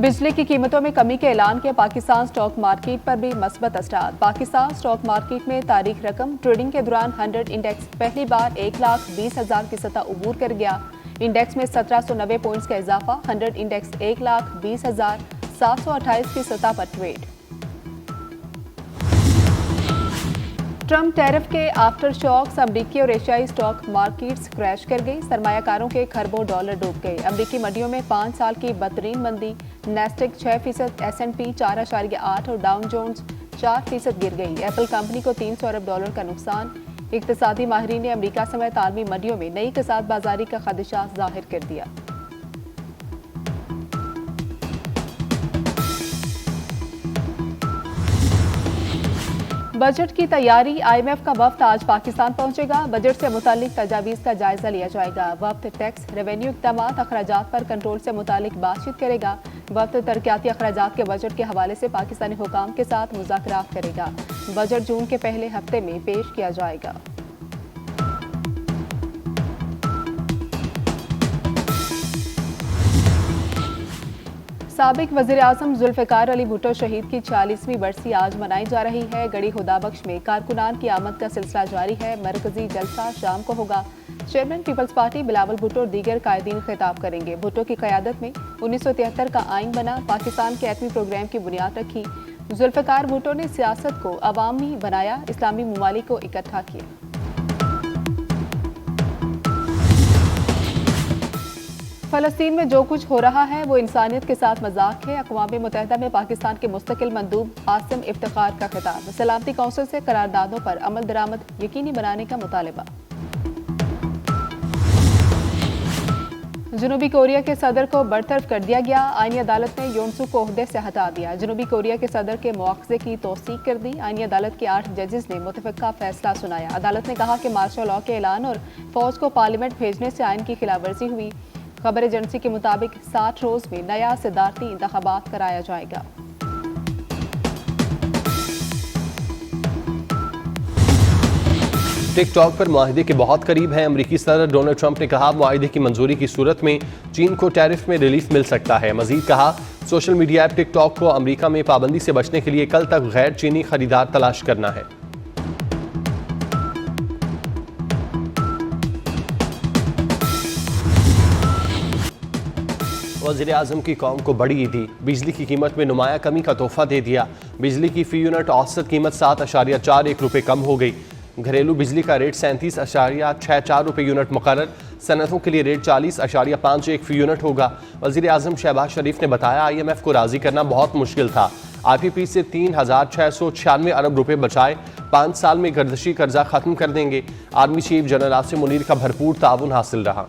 बिजली की कीमतों में कमी के ऐलान के पाकिस्तान स्टॉक मार्केट पर भी मस्बत असरात। पाकिस्तान स्टॉक मार्केट में तारीख रकम ट्रेडिंग के दौरान 100 इंडेक्स पहली बार 1,20,000 की सतह अबूर कर गया। इंडेक्स में 1790 पॉइंट्स का इजाफा। 100 इंडेक्स 1,20,728 की सतह पर ट्रेड। ट्रंप टैरिफ के आफ्टर शॉक्स अमरीकी और एशियाई स्टॉक मार्केट्स क्रैश कर गई। सरमायाकारों के खरबों डॉलर डूब गए। अमरीकी मंडियों में 5 साल की बदतरीन मंदी। नेस्टेक 6%, S&P 4.8 और डाउ जोन्स 4% गिर गई। एप्पल कंपनी को $300 अरब का नुकसान। इक्तिसादी माहिरीन ने अमरीका समेत आलमी मंडियों में नई कसाद बाजारी का खदशा जाहिर कर दिया। बजट की तैयारी। IMF का वफ्द आज पाकिस्तान पहुंचेगा। बजट से मुतालिक तजावीज़ का जायजा लिया जाएगा। वफ्द टैक्स, रेवेन्यू इक़दामात, अखराजात पर कंट्रोल से मुतालिक बातचीत करेगा। वफ्द तरक्याती अखराजात के बजट के हवाले से पाकिस्तानी हुकाम के साथ मुज़ाकरात करेगा। बजट जून के पहले हफ्ते में पेश किया जाएगा। साबिक वज़ीर-ए-आज़म जुल्फ़िकार अली भुट्टो शहीद की 40वीं बरसी आज मनाई जा रही है। गढ़ी खुदाबख्श में कारकुनान की आमद का सिलसिला जारी है। मरकजी जलसा शाम को होगा। चेयरमैन पीपल्स पार्टी बिलावल भुट्टो और दीगर कायदीन खिताब करेंगे। भुट्टो की क़यादत में 1973 का आइन बना। पाकिस्तान के एटमी प्रोग्राम की बुनियाद रखी। जुल्फ़िकार भुट्टो ने सियासत को अवामी बनाया, इस्लामी ममालिक को इकट्ठा किया। फ़लस्तीन में जो कुछ हो रहा है वो इंसानियत के साथ मजाक है। अक़वाम मुत्तहिदा में पाकिस्तान के मुस्तकिल मंदूब आसिम इफ्तिखार का खिताब। सलामती कौंसिल से करारदादों पर अमल दरामद यकीनी बनाने का मुतालबा। जनूबी कोरिया के सदर को बरतरफ कर दिया गया। आईनी अदालत ने योनसू को ओहदे से हटा दिया। जनूबी कोरिया के सदर के मुआवजे की तौसीक कर दी। आईनी अदालत के 8 जजेस ने मुतफ़िक़ा फैसला सुनाया। अदालत ने कहा कि मार्शल लॉ के ऐलान और फौज को पार्लियामेंट भेजने से आइन की खिलाफवर्जी हुई। खबर एजेंसी के मुताबिक 60 रोज में नया सदारती इंतखाबात कराया जाएगा। टिकटॉक पर मुआहिदे के बहुत करीब हैं। अमरीकी सदर डोनाल्ड ट्रंप ने कहा मुआहिदे की मंजूरी की सूरत में चीन को टैरिफ में रिलीफ मिल सकता है। मजीद कहा सोशल मीडिया ऐप टिकटॉक को अमरीका में पाबंदी से बचने के लिए कल तक गैर चीनी खरीदार तलाश करना है। वज़ीर-ए-आज़म की कौम को बड़ी ईदी। बिजली की कीमत में नुमाया कमी का तोहफा दे दिया। बिजली की फी यूनिट औसत कीमत 7.41 रुपये कम हो गई। घरेलू बिजली का रेट 37.64 रुपये यूनिट मुकर्रर। सनतों के लिए रेट 40.51 फी यूनिट होगा। वज़ीर-ए-आज़म शहबाज शरीफ ने बताया IMF को राज़ी करना बहुत मुश्किल था। IPP से 3,696 अरब रुपये बचाए। 5 साल में गर्दशी कर्जा खत्म कर देंगे। Army chief general Asim Munir का भरपूर ताउन हासिल रहा।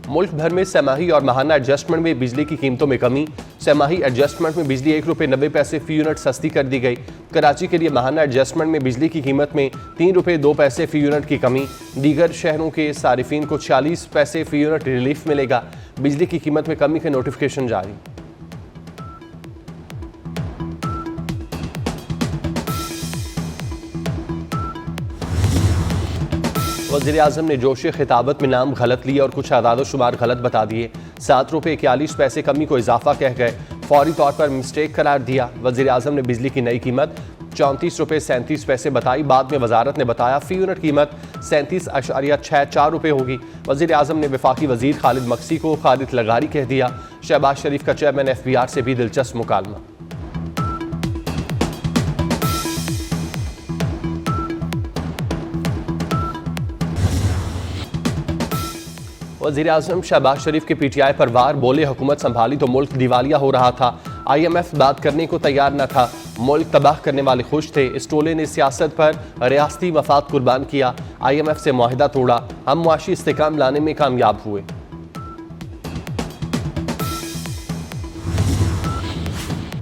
मुल्क भर में सहमाही और माहाना एडजस्टमेंट में बिजली की कीमतों में कमी। सहमाही एडजस्टमेंट में बिजली 1 रुपये 90 पैसे फी यूनिट सस्ती कर दी गई। कराची के लिए माहाना एडजस्टमेंट में बिजली की कीमत में 3 रुपये 2 पैसे फी यूनिट की कमी। दीगर शहरों के सारिफिन को 40 पैसे फी यूनिट रिलीफ मिलेगा। बिजली की कीमत में कमी के नोटिफिकेशन जारी। वज़ीर-ए-आज़म ने जोशे खिताबत में नाम गलत लिए और कुछ आदाद शुमार गलत बता दिए। 7 रुपये 41 पैसे कमी को इजाफा कह गए। फौरी तौर पर मिस्टेक करार दिया। वज़ीर-ए-आज़म ने बिजली की नई कीमत 34 रुपये 37 पैसे बताई। बाद में वजारत ने बताया फी यूनिट कीमत 37.64 रुपये होगी। वज़ीर-ए-आज़म ने वफाकी वज़ीर खालिद मक्सी को खालिद लगारी कह दिया। शहबाज शरीफ का चेयरमैन FBR से भी दिलचस्प मुकालमा। वज़ीर-ए-आज़म शहबाज शरीफ के PTI पर वार। बोले हुकूमत संभाली तो मुल्क दिवालिया हो रहा था। IMF बात करने को तैयार न था। मुल्क तबाह करने वाले खुश थे। इस टोले ने सियासत पर रियासती मफाद कुर्बान किया। IMF से मुआहिदा तोड़ा। हम मुआशी इस्तेकाम लाने में कामयाब हुए।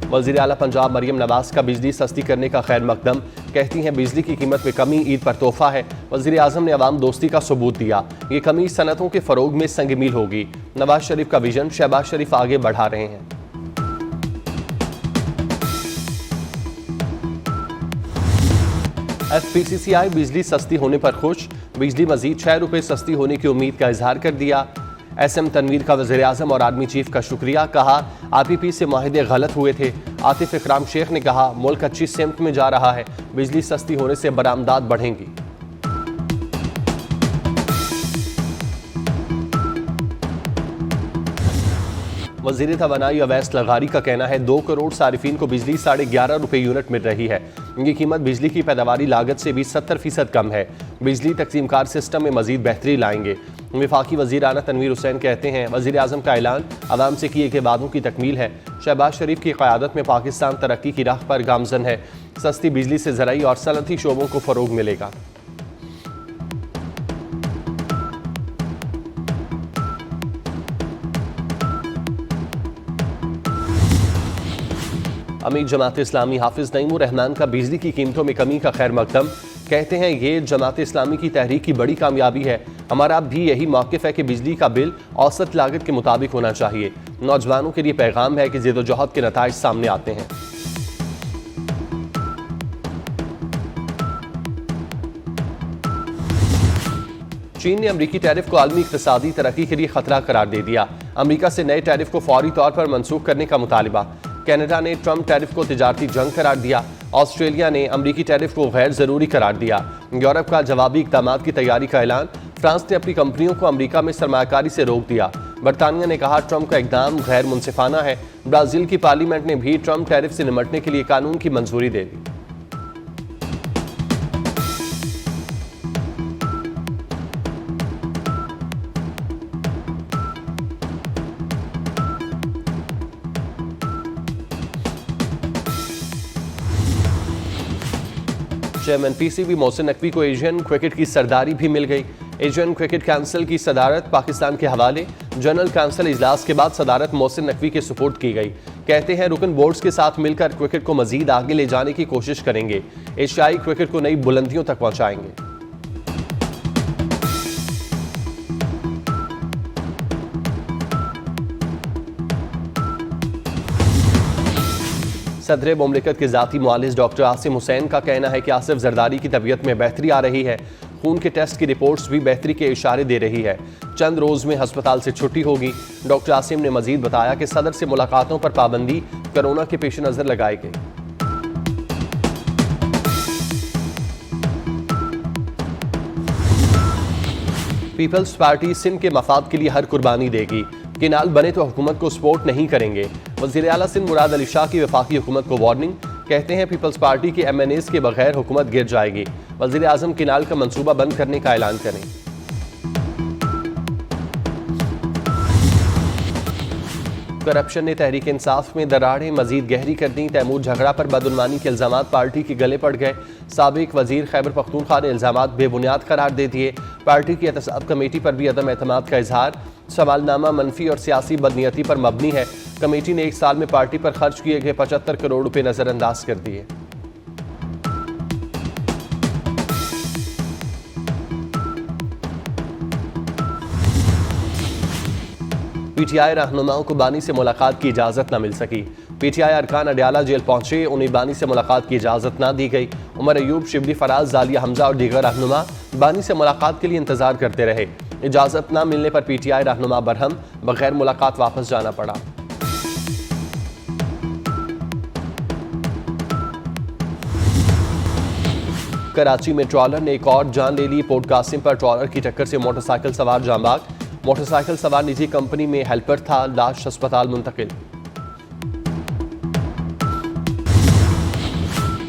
वज़ीर आला पंजाब मरियम नवाज का बिजली सस्ती करने का खैर मकदम। कहती हैं बिजली की कीमत में कमी ईद पर तोहफा है। वज़ीर आज़म ने अवाम दोस्ती का सबूत दिया। ये कमी सनतों के फ़रोग में संग मील होगी। नवाज शरीफ का विजन शहबाज शरीफ आगे बढ़ा रहे हैं। FPCCI बिजली सस्ती होने पर खुश, बिजली मजीद 6 रुपए सस्ती होने की उम्मीद का इजहार कर दिया। SM तनवीर का वज़ीर आज़म और आर्मी चीफ का शुक्रिया, कहा IPP से माहिदे गलत हुए थे। आतिफ इकराम शेख ने कहा मुल्क अच्छी सिमत में जा रहा है, बिजली सस्ती होने से बरामदात बढ़ेंगी। वज़ीर तवानाई अवैस लगारी का कहना है 2 करोड़ सारिफीन को बिजली 11.5 रुपए यूनिट मिल रही है। ये कीमत बिजली की पैदावारी लागत से भी 70% कम है। बिजली तकसीमकार सिस्टम में मजीद बेहतरी लाएंगे। वफाकी वज़ीर आला तनवीर हुसैन कहते हैं वज़ीर आज़म का ऐलान अवाम से किए गए वादों की तकमील है। शहबाज शरीफ की क़यादत में पाकिस्तान तरक्की की राह पर गामज़न है। सस्ती बिजली से ज़राई और सनअती शोबों को फ़रोग मिलेगा। अमीर जमात इस्लामी हाफिज नईमुर रहमान का बिजली की कीमतों में कमी का खैर मकदम, कहते हैं ये जमात इस्लामी की तहरीक की बड़ी कामयाबी है। हमारा भी यही मौक़िफ़ है कि बिजली का बिल औसत लागत के मुताबिक होना चाहिए। नौजवानों के लिए पैगाम है कि ज़िद्दोजहद के नताइज सामने आते हैं। चीन ने अमरीकी टैरिफ को आलमी इक़्तिसादी तरक्की के लिए खतरा करार दे दिया। अमरीका से नए टैरिफ को फौरी तौर पर मनसूख करने का मुतालिबा। कनाडा ने ट्रंप टैरिफ को तिजारती जंग करार दिया। ऑस्ट्रेलिया ने अमरीकी टैरिफ को गैर ज़रूरी करार दिया। यूरोप का जवाबी इक़दामात की तैयारी का ऐलान। फ्रांस ने अपनी कंपनियों को अमरीका में सरमायाकारी से रोक दिया। बरतानिया ने कहा ट्रंप का इक़दाम गैर मुनसिफाना है। ब्राज़ील की पार्लियामेंट ने भी ट्रंप टैरिफ से निमटने के लिए कानून की मंजूरी दे दी। चेयरमैन PCB मोहसिन नकवी को एशियन क्रिकेट की सरदारी भी मिल गई। एशियन क्रिकेट काउंसिल की सदारत पाकिस्तान के हवाले। जनरल काउंसिल इजलास के बाद सदारत मोहसिन नकवी के सुपुर्द की गई। कहते हैं रुकन बोर्ड्स के साथ मिलकर क्रिकेट को मजीद आगे ले जाने की कोशिश करेंगे। एशियाई क्रिकेट को नई बुलंदियों तक पहुंचाएंगे। सदर मुमलिकत के ज़ाती मुआलिज डॉक्टर आसिम हुसैन का कहना है कि आसिफ जरदारी की तबीयत में बेहतरी आ रही है। खून के टेस्ट की रिपोर्ट्स भी बेहतरी के इशारे दे रही है। चंद रोज़ में अस्पताल से छुट्टी होगी। डॉक्टर आसिम ने मजीद बताया कि सदर से मुलाकातों पर पाबंदी कोरोना के पेश नज़र लगाई गई। पीपल्स पार्टी सिंध के मफाद के लिए हर कुर्बानी देगी। किनाल बने तो हुकूमत को सपोर्ट नहीं करेंगे। वज़ीर आला सिंध मुराद अली शाह की वफाकी हुकूमत को वार्निंग। कहते हैं पीपल्स पार्टी के MNAs के बगैर हुकूमत गिर जाएगी। वज़ीर आज़म किनाल का मंसूबा बंद करने का ऐलान करें। करप्शन ने तहरीक इंसाफ में दरारें मजीद गहरी कर दी। तैमूर झगड़ा पर बदउनवानी के इल्जामात पार्टी के गले पड़ गए। साबिक वजीर खैबर पख्तूनख्वा ने इल्जामात बेबुनियाद करार दे दिए। पार्टी की एहतसाब कमेटी पर भी अदम एतमाद का इजहार। सवालनामा मनफी और सियासी बदनीयती पर मबनी है। कमेटी ने 1 साल में पार्टी पर खर्च किए गए 75 करोड़ रुपए नजरअंदाज कर दिए। PTI रहनुमाओं को बानी से मुलाकात की इजाजत न मिल सकी। PTI अरकान अडयाला जेल पहुंचे, उन्हें बानी से मुलाकात की इजाजत न दी गई। उमर अयूब, शिबली फराज, जालिया हमजा और दीगर रहनुमा बानी से मुलाकात के लिए इंतजार करते रहे। इजाजत न मिलने पर PTI रहनुमा बरहम, बगैर मुलाकात वापस जाना पड़ा। कराची में ट्रॉलर ने एक और जान ले ली। पोर्ट कासिम पर ट्रॉलर की टक्कर से मोटरसाइकिल सवार जांबाग। मोटरसाइकिल सवार निजी कंपनी में हेल्पर था, लाश अस्पताल मुंतकिल।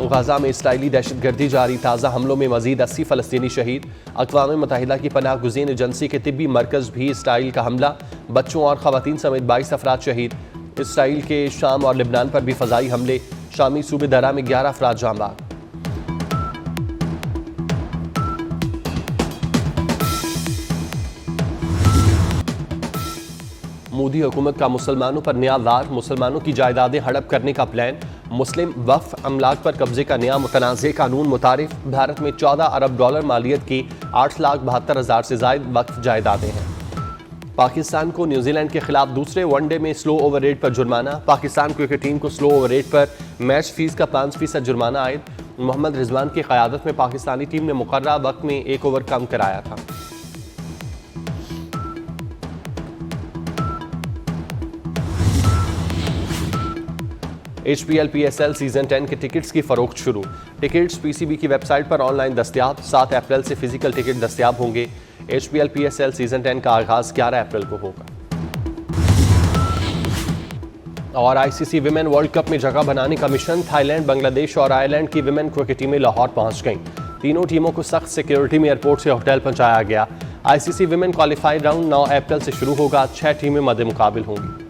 गाजा में इस्राइली दहशतगर्दी जारी। ताज़ा हमलों में मजीद 80 फ़लस्तीनी शहीद। अक़वाम मुत्तहिदा की पनाह गुज़ीन एजेंसी के तिब्बी मरकज़ भी इसराइल का हमला। बच्चों और ख़वातीन समेत 22 अफराद शहीद। इसराइल के शाम और लिबनान पर भी फ़ज़ाई हमले। शामी सूबे दरा में 11 अफराद जांबाग। मोदी हुकूमत का मुसलमानों पर नया वार। मुसलमानों की जायदादें हड़प करने का प्लान। मुस्लिम वक्फ अमलाक पर कब्जे का नया मुतनाज़े कानून मुतारिफ। भारत में $14 अरब मालियत की 8,72,000 से ज़ायद वक्फ जायदादें हैं। पाकिस्तान को न्यूजीलैंड के खिलाफ दूसरे वनडे में स्लो ओवर रेट पर जुर्माना। पाकिस्तान क्रिकेट टीम को स्लो ओवर रेट पर मैच फीस का 5% जुर्माना आयद। मोहम्मद रिजवान की क़यादत में पाकिस्तानी टीम ने मुकर्ररा वक्त में 1 ओवर कम कराया था। HPL PSL सीजन 10 के टिकट्स की फरोख्त शुरू। टिकट्स PCB की वेबसाइट पर ऑनलाइन दस्तयाब। 7 अप्रैल से फिजिकल टिकट दस्तयाब होंगे। HPL PSL सीजन 10 का आगाज 11 अप्रैल को होगा। और ICC विमेन वर्ल्ड कप में जगह बनाने का मिशन। थाईलैंड, बांग्लादेश और आयरलैंड की विमेन क्रिकेट टीमें लाहौर पहुंच गईं। तीनों टीमों को सख्त सिक्योरिटी में एयरपोर्ट से होटल पहुंचाया गया। ICC विमेन क्वालिफाइड राउंड 9 अप्रैल से शुरू होगा। 6 टीमें मद्दे मुकाबिल होंगी।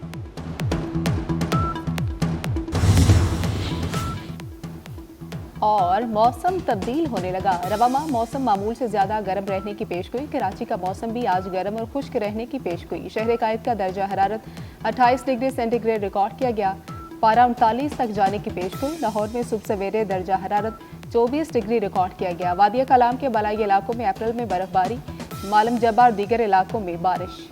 और मौसम तब्दील होने लगा। रवामा मौसम मामूल से ज्यादा गर्म रहने की पेशगोई। कराची का मौसम भी आज गर्म और खुश्क रहने की पेशगोई। शहर कायद का दर्जा हरारत 28 डिग्री सेंटीग्रेड रिकॉर्ड किया गया। पारा 39 तक जाने की पेशगोई। लाहौर में सुबह सवेरे दर्जा हरारत 24 डिग्री रिकॉर्ड किया गया। वादिया कलाम के बलाई इलाकों में अप्रैल में बर्फबारी। मालम जब्बा और दीगर इलाकों में बारिश।